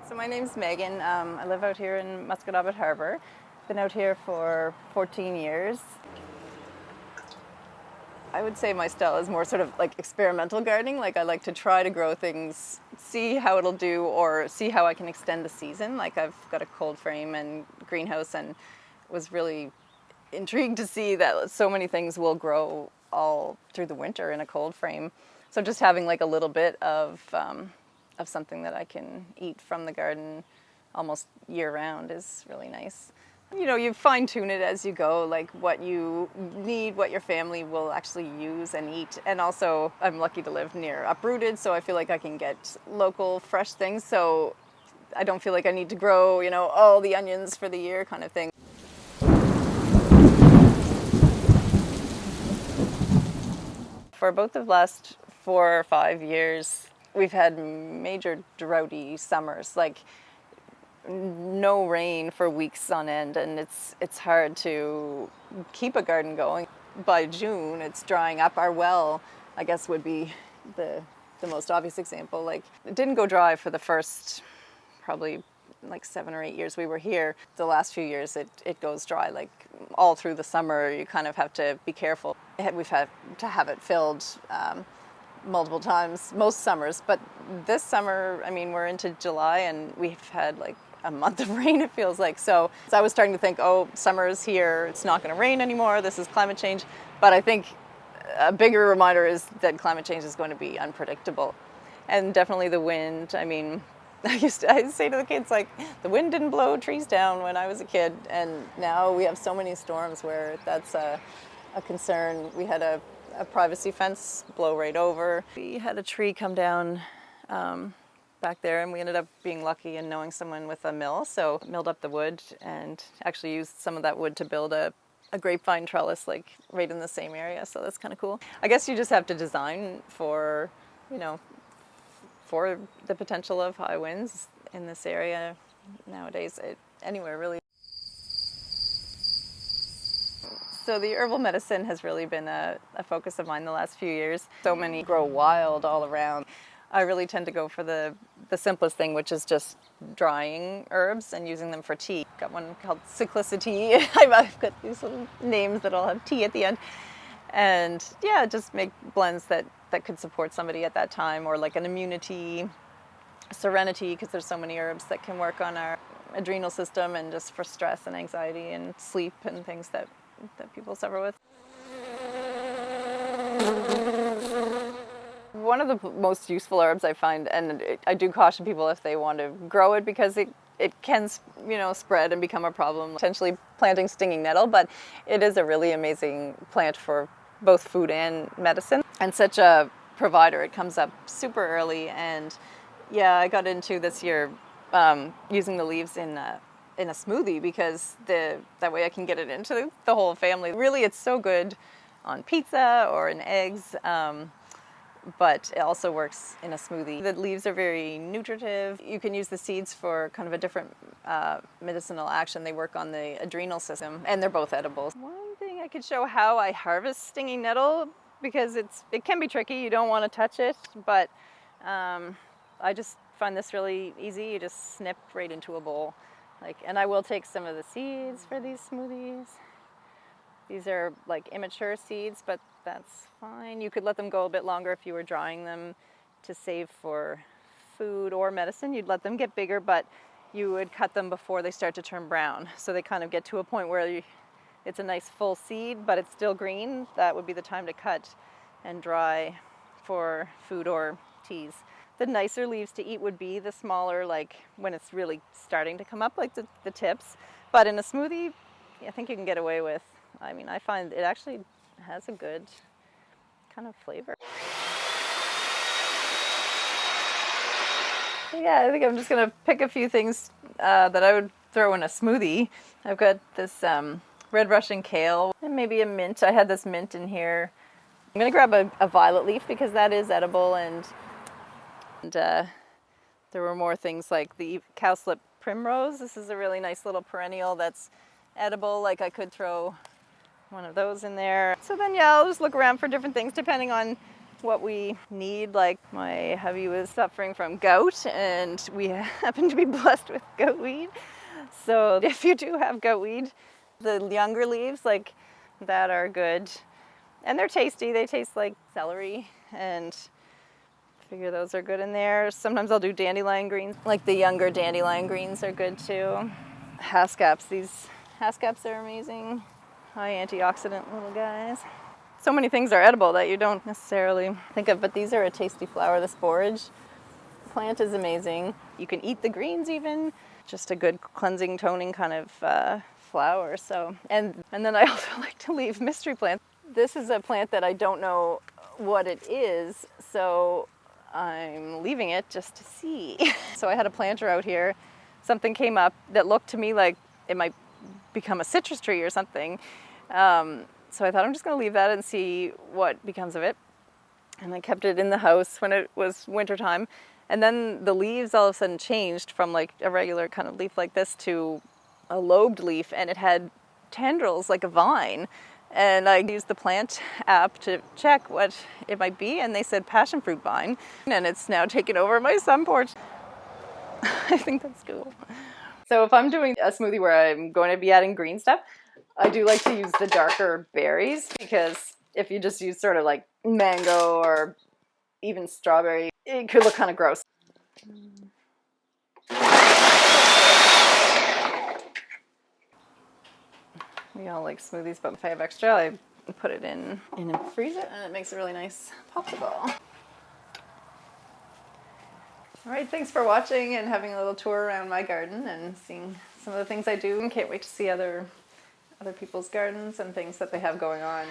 So my name's Megan. I live out here in Musquodoboit Harbour. Been out here for 14 years. I would say my style is more sort of like experimental gardening. Like I like to try to grow things, see how it'll do, or see how I can extend the season. Like I've got a cold frame and greenhouse, and was really intrigued to see that so many things will grow all through the winter in a cold frame. So just having like a little bit of something that I can eat from the garden almost year round is really nice. You know, you fine tune it as you go, like what you need, what your family will actually use and eat. And also, I'm lucky to live near Uprooted, so I feel like I can get local, fresh things. So I don't feel like I need to grow, you know, all the onions for the year kind of thing. For both of the last 4 or 5 years, we've had major droughty summers. Like no rain for weeks on end, and it's hard to keep a garden going. By June, it's drying up. Our well, I guess, would be the most obvious example. Like it didn't go dry for the first probably like 7 or 8 years we were here. The last few years it goes dry, like all through the summer. You kind of have to be careful. We've had to have it filled multiple times most summers, but this summer, I mean, we're into July and we've had like a month of rain, it feels like. So I was starting to think, oh, summer is here, it's not going to rain anymore, this is climate change. But I think a bigger reminder is that climate change is going to be unpredictable. And definitely the wind. I mean, I say to the kids, like, the wind didn't blow trees down when I was a kid, and now we have so many storms where that's a concern. We had a privacy fence blow right over. We had a tree come down back there, and we ended up being lucky in knowing someone with a mill, so milled up the wood and actually used some of that wood to build a grapevine trellis, like right in the same area. So that's kind of cool. I guess you just have to design for, you know, for the potential of high winds in this area nowadays, anywhere really. So the herbal medicine has really been a focus of mine the last few years. So many grow wild all around. I really tend to go for the simplest thing, which is just drying herbs and using them for tea. Got one called Cyclicity. I've got these little names that all have tea at the end. And yeah, just make blends that could support somebody at that time, or like an immunity, serenity, because there's so many herbs that can work on our adrenal system and just for stress and anxiety and sleep and things that people suffer with. One of the most useful herbs I find, and I do caution people if they want to grow it, because it can, you know, spread and become a problem, potentially planting stinging nettle, but it is a really amazing plant for both food and medicine, and such a provider. It comes up super early, and yeah, I got into this year using the leaves in a smoothie, because that way I can get it into the whole family. Really, it's so good on pizza or in eggs, but it also works in a smoothie. The leaves are very nutritive. You can use the seeds for kind of a different medicinal action. They work on the adrenal system, and they're both edible. One thing I could show how I harvest stinging nettle, because it can be tricky. You don't want to touch it, but I just find this really easy. You just snip right into a bowl. And I will take some of the seeds for these smoothies. These are like immature seeds, but that's fine. You could let them go a bit longer if you were drying them to save for food or medicine. You'd let them get bigger, but you would cut them before they start to turn brown. So they kind of get to a point where it's a nice full seed, but it's still green. That would be the time to cut and dry for food or teas. The nicer leaves to eat would be the smaller, like when it's really starting to come up, like the tips. But in a smoothie, I think you can get away with, I mean, I find it actually has a good kind of flavor. Yeah, I think I'm just going to pick a few things that I would throw in a smoothie. I've got this red Russian kale and maybe a mint. I had this mint in here. I'm going to grab a violet leaf, because that is edible, and there were more things like the cowslip primrose. This is a really nice little perennial that's edible. Like I could throw one of those in there. So then, yeah, I'll just look around for different things depending on what we need. Like my hubby was suffering from gout, and we happen to be blessed with goat weed. So if you do have goat weed, the younger leaves like that are good. And they're tasty. They taste like celery, and I figure those are good in there. Sometimes I'll do dandelion greens. Like the younger dandelion greens are good too. Haskaps. These haskaps are amazing. High antioxidant little guys. So many things are edible that you don't necessarily think of, but these are a tasty flower. This borage plant is amazing. You can eat the greens even. Just a good cleansing, toning kind of flower. So, and then I also like to leave mystery plants. This is a plant that I don't know what it is, so I'm leaving it just to see. So I had a planter out here. Something came up that looked to me like it might become a citrus tree or something. So I thought I'm just going to leave that and see what becomes of it. And I kept it in the house when it was wintertime. And then the leaves all of a sudden changed from like a regular kind of leaf like this to a lobed leaf, and it had tendrils like a vine. And I used the plant app to check what it might be, and they said passion fruit vine. And it's now taken over my sun porch. I think that's cool. So if I'm doing a smoothie where I'm going to be adding green stuff, I do like to use the darker berries, because if you just use sort of like mango or even strawberry, it could look kind of gross. We all like smoothies, but if I have extra, I put it in and freeze it, and it makes a really nice popsicle. All right, thanks for watching and having a little tour around my garden and seeing some of the things I do, and can't wait to see other people's gardens and things that they have going on.